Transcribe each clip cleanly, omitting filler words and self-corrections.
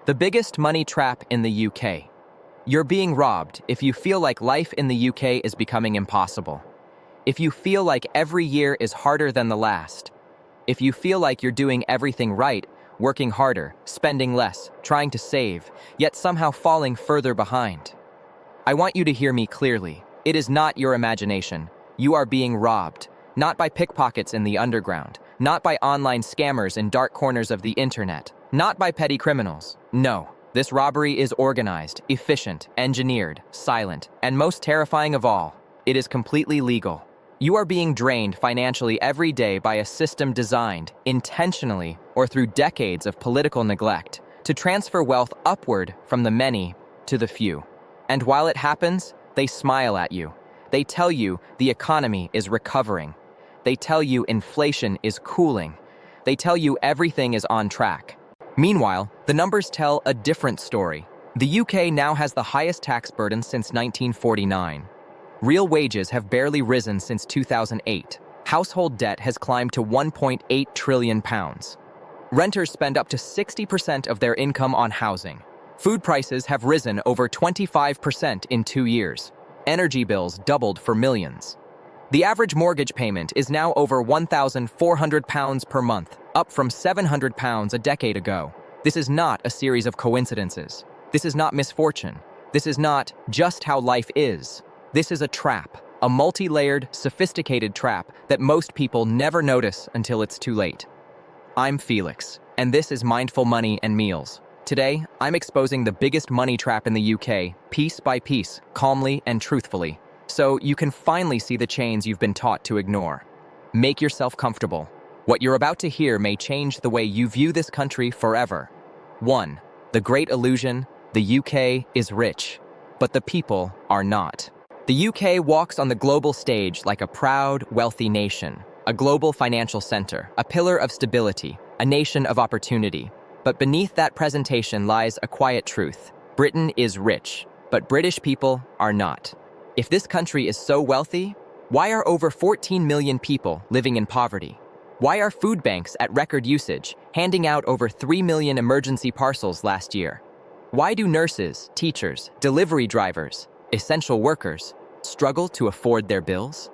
The biggest money trap in the UK. You're being robbed if you feel like life in the UK is becoming impossible. If you feel like every year is harder than the last. If you feel like you're doing everything right, working harder, spending less, trying to save, yet somehow falling further behind. I want you to hear me clearly. It is not your imagination. You are being robbed, not by pickpockets in the underground, not by online scammers in dark corners of the internet, not by petty criminals. No, this robbery is organized, efficient, engineered, silent, and most terrifying of all, it is completely legal. You are being drained financially every day by a system designed, intentionally or through decades of political neglect, to transfer wealth upward from the many to the few. And while it happens, they smile at you. They tell you the economy is recovering. They tell you inflation is cooling. They tell you everything is on track. Meanwhile, the numbers tell a different story. The UK now has the highest tax burden since 1949. Real wages have barely risen since 2008. Household debt has climbed to £1.8 trillion. Renters spend up to 60% of their income on housing. Food prices have risen over 25% in 2 years. Energy bills doubled for millions. The average mortgage payment is now over £1,400 per month, up from £700 a decade ago. This is not a series of coincidences. This is not misfortune. This is not just how life is. This is a trap, a multi-layered, sophisticated trap that most people never notice until it's too late. I'm Felix, and this is Mindful Money and Meals. Today, I'm exposing the biggest money trap in the UK, piece by piece, calmly and truthfully, so you can finally see the chains you've been taught to ignore. Make yourself comfortable. What you're about to hear may change the way you view this country forever. 1. The great illusion: the UK is rich, but the people are not. The UK walks on the global stage like a proud, wealthy nation, a global financial center, a pillar of stability, a nation of opportunity. But beneath that presentation lies a quiet truth. Britain is rich, but British people are not. If this country is so wealthy, why are over 14 million people living in poverty? Why are food banks at record usage, handing out over 3 million emergency parcels last year? Why do nurses, teachers, delivery drivers, essential workers struggle to afford their bills?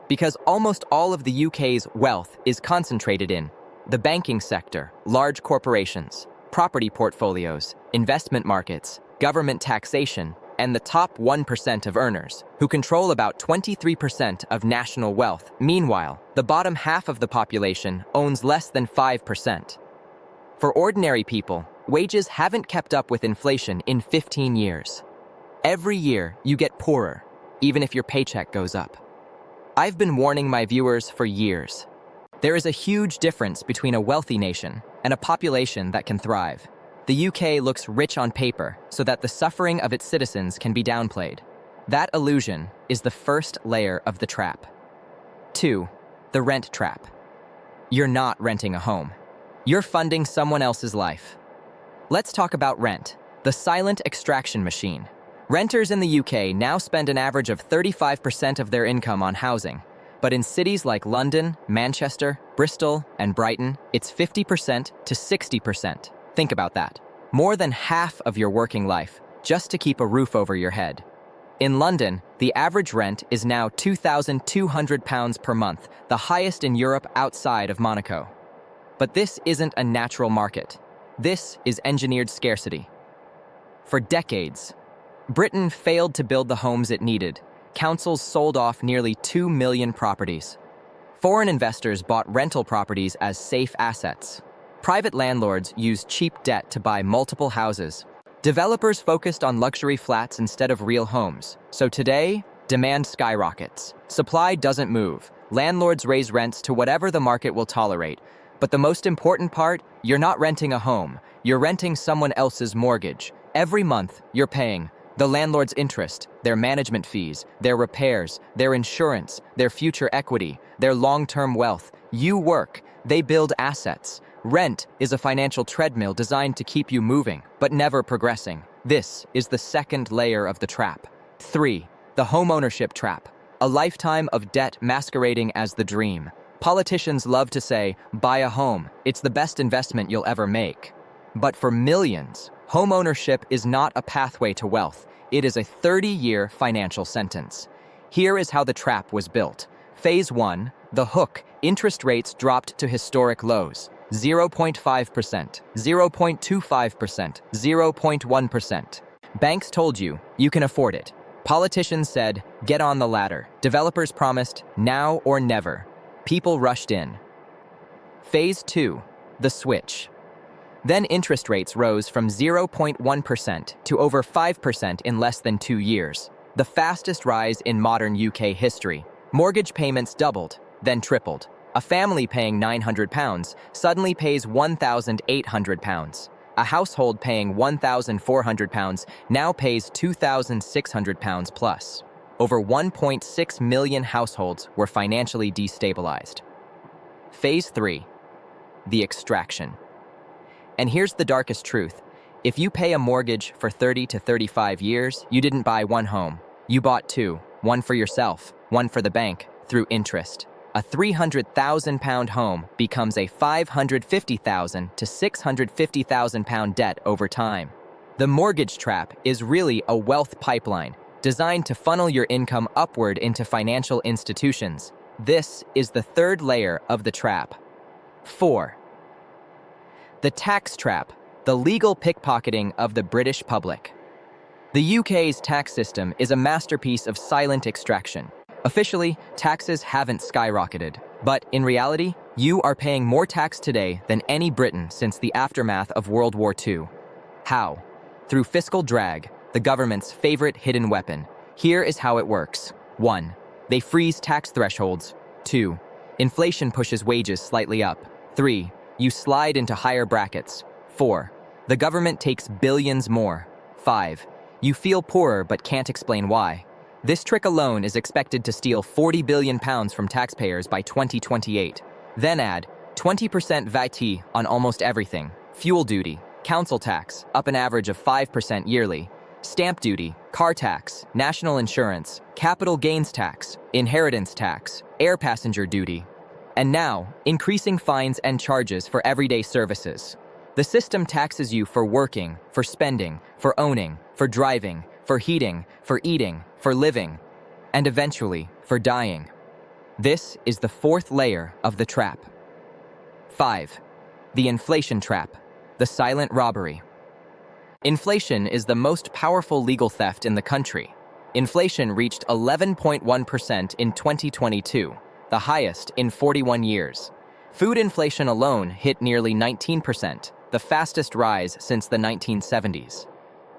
Because almost all of the UK's wealth is concentrated in the banking sector, large corporations, property portfolios, investment markets, government taxation, and the top 1% of earners, who control about 23% of national wealth. Meanwhile, the bottom half of the population owns less than 5%. For ordinary people, wages haven't kept up with inflation in 15 years. Every year, you get poorer, even if your paycheck goes up. I've been warning my viewers for years. There is a huge difference between a wealthy nation and a population that can thrive. The UK looks rich on paper so that the suffering of its citizens can be downplayed. That illusion is the first layer of the trap. 2. The rent trap. You're not renting a home. You're funding someone else's life. Let's talk about rent, the silent extraction machine. Renters in the UK now spend an average of 35% of their income on housing. But in cities like London, Manchester, Bristol, and Brighton, it's 50% to 60%. Think about that. More than half of your working life just to keep a roof over your head. In London, the average rent is now £2,200 per month, the highest in Europe outside of Monaco. But this isn't a natural market. This is engineered scarcity. For decades, Britain failed to build the homes it needed. Councils sold off nearly 2 million properties. Foreign investors bought rental properties as safe assets. Private landlords used cheap debt to buy multiple houses. Developers focused on luxury flats instead of real homes. So today, demand skyrockets. Supply doesn't move. Landlords raise rents to whatever the market will tolerate. But the most important part, you're not renting a home. You're renting someone else's mortgage. Every month, you're paying the landlord's interest, their management fees, their repairs, their insurance, their future equity, their long-term wealth. You work, they build assets. Rent is a financial treadmill designed to keep you moving, but never progressing. This is the second layer of the trap. 3. The homeownership trap. A lifetime of debt masquerading as the dream. Politicians love to say, buy a home. It's the best investment you'll ever make. But for millions, Homeownership is not a pathway to wealth. It is a 30-year financial sentence. Here is how the trap was built. Phase 1, the hook. Interest rates dropped to historic lows. 0.5%, 0.25%, 0.1%. Banks told you can afford it. Politicians said, get on the ladder. Developers promised, now or never. People rushed in. Phase 2, the switch. Then interest rates rose from 0.1% to over 5% in less than 2 years, the fastest rise in modern UK history. Mortgage payments doubled, then tripled. A family paying £900 suddenly pays £1,800. A household paying £1,400 now pays £2,600 plus. Over 1.6 million households were financially destabilized. Phase 3, the extraction. And here's the darkest truth. If you pay a mortgage for 30 to 35 years, you didn't buy one home. You bought two, one for yourself, one for the bank, through interest. A £300,000 home becomes a £550,000 to £650,000 debt over time. The mortgage trap is really a wealth pipeline designed to funnel your income upward into financial institutions. This is the third layer of the trap. 4. The tax trap, the legal pickpocketing of the British public. The UK's tax system is a masterpiece of silent extraction. Officially, taxes haven't skyrocketed, but in reality, you are paying more tax today than any Briton since the aftermath of World War II. How? Through fiscal drag, the government's favorite hidden weapon. Here is how it works. 1. They freeze tax thresholds. 2. Inflation pushes wages slightly up. 3. You slide into higher brackets. 4. The government takes billions more. 5. You feel poorer but can't explain why. This trick alone is expected to steal £40 billion from taxpayers by 2028. Then add 20% VAT on almost everything. Fuel duty, council tax, up an average of 5% yearly. Stamp duty, car tax, national insurance, capital gains tax, inheritance tax, air passenger duty. And now, increasing fines and charges for everyday services. The system taxes you for working, for spending, for owning, for driving, for heating, for eating, for living, and eventually for dying. This is the fourth layer of the trap. 5. The inflation trap, the silent robbery. Inflation is the most powerful legal theft in the country. Inflation reached 11.1% in 2022, the highest in 41 years. Food inflation alone hit nearly 19%, the fastest rise since the 1970s.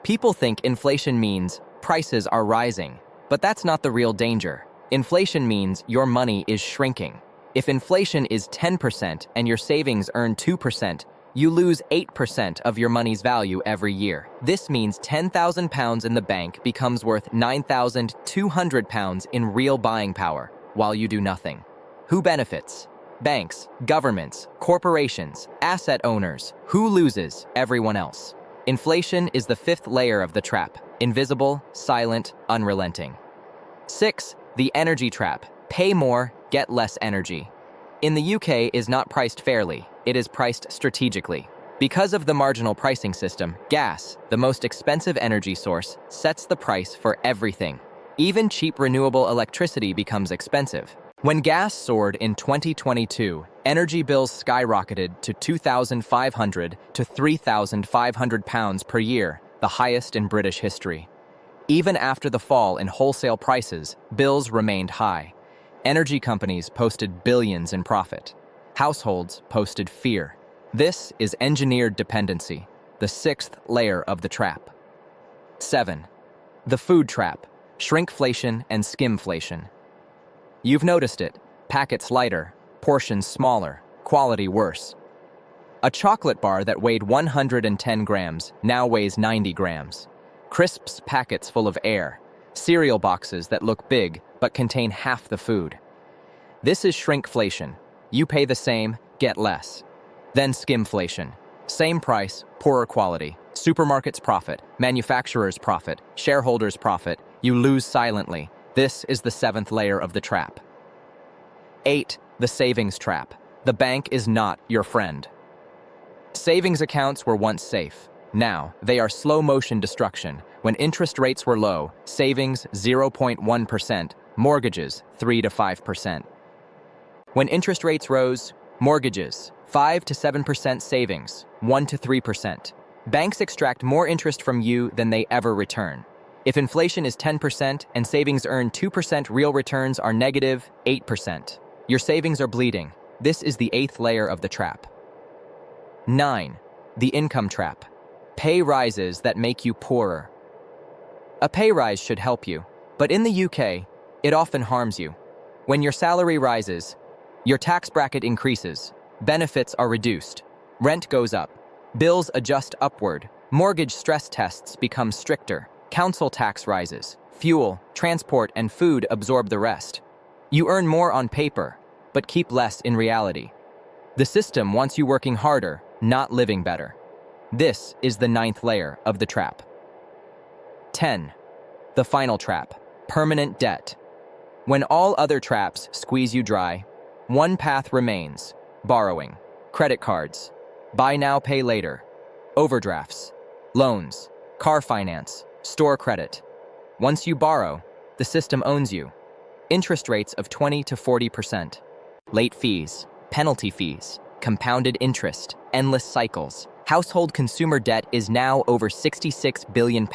People think inflation means prices are rising, but that's not the real danger. Inflation means your money is shrinking. If inflation is 10% and your savings earn 2%, you lose 8% of your money's value every year. This means £10,000 in the bank becomes worth £9,200 in real buying power, while you do nothing. Who benefits? Banks, governments, corporations, asset owners. Who loses? Everyone else. Inflation is the fifth layer of the trap. Invisible, silent, unrelenting. 6. The energy trap. Pay more, get less energy. In the UK is not priced fairly, it is priced strategically. Because of the marginal pricing system, gas, the most expensive energy source, sets the price for everything. Even cheap renewable electricity becomes expensive. When gas soared in 2022, energy bills skyrocketed to £2,500 to £3,500 per year, the highest in British history. Even after the fall in wholesale prices, bills remained high. Energy companies posted billions in profit. Households posted fear. This is engineered dependency, the sixth layer of the trap. 7. The food trap, shrinkflation and skimflation. You've noticed it. Packets lighter, portions smaller, quality worse. A chocolate bar that weighed 110 grams now weighs 90 grams. Crisps packets full of air. Cereal boxes that look big but contain half the food. This is shrinkflation. You pay the same, get less. Then skimflation. Same price, poorer quality. Supermarkets profit, manufacturers profit, shareholders profit. You lose silently. This is the seventh layer of the trap. 8. The savings trap. The bank is not your friend. Savings accounts were once safe. Now, they are slow-motion destruction. When interest rates were low, savings 0.1%, mortgages 3 to 5%. When interest rates rose, mortgages 5 to 7%, savings 1 to 3%. Banks extract more interest from you than they ever return. If inflation is 10% and savings earn 2%, real returns are negative 8%. Your savings are bleeding. This is the 8th layer of the trap. 9. The income trap. Pay rises that make you poorer. A pay rise should help you, but in the UK, it often harms you. When your salary rises, your tax bracket increases, benefits are reduced, rent goes up, bills adjust upward, mortgage stress tests become stricter, council tax rises, fuel, transport, and food absorb the rest. You earn more on paper, but keep less in reality. The system wants you working harder, not living better. This is the 9th layer of the trap. 10. The final trap, permanent debt. When all other traps squeeze you dry, one path remains: borrowing, credit cards, buy now, pay later, overdrafts, loans, car finance, store credit. Once you borrow, the system owns you. Interest rates of 20 to 40%. Late fees, penalty fees, compounded interest, endless cycles. Household consumer debt is now over £66 billion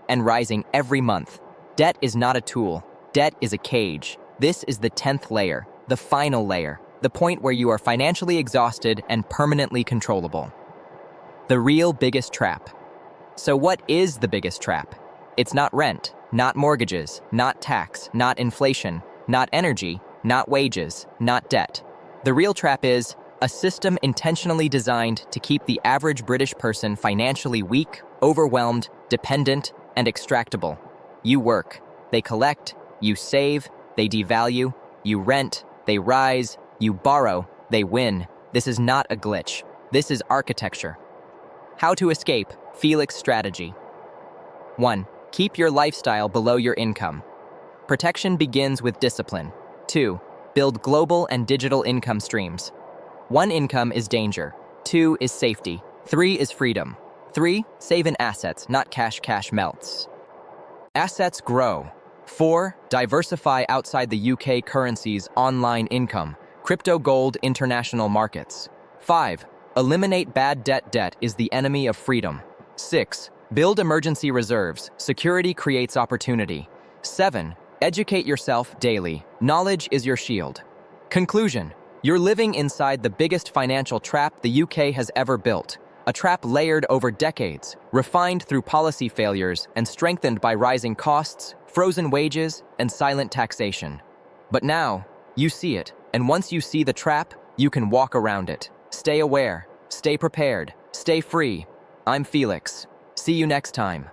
and rising every month. Debt is not a tool. Debt is a cage. This is the 10th layer, the final layer, the point where you are financially exhausted and permanently controllable. The real biggest trap. So what is the biggest trap? It's not rent, not mortgages, not tax, not inflation, not energy, not wages, not debt. The real trap is a system intentionally designed to keep the average British person financially weak, overwhelmed, dependent, and extractable. You work, they collect, you save, they devalue, you rent, they rise, you borrow, they win. This is not a glitch. This is architecture. How to escape? Felix strategy. 1. Keep your lifestyle below your income. Protection begins with discipline. 2. Build global and digital income streams. 1 income is danger. 2 is safety. 3 is freedom. 3. Save in assets, not cash. Cash melts. Assets grow. 4. Diversify outside the UK currencies, online income, crypto, gold, international markets. 5. Eliminate bad debt. Debt is the enemy of freedom. 6. Build emergency reserves. Security creates opportunity. 7. Educate yourself daily. Knowledge is your shield. Conclusion. You're living inside the biggest financial trap the UK has ever built. A trap layered over decades, refined through policy failures, and strengthened by rising costs, frozen wages, and silent taxation. But now, you see it, and once you see the trap, you can walk around it. Stay aware, stay prepared, stay free. I'm Felix. See you next time.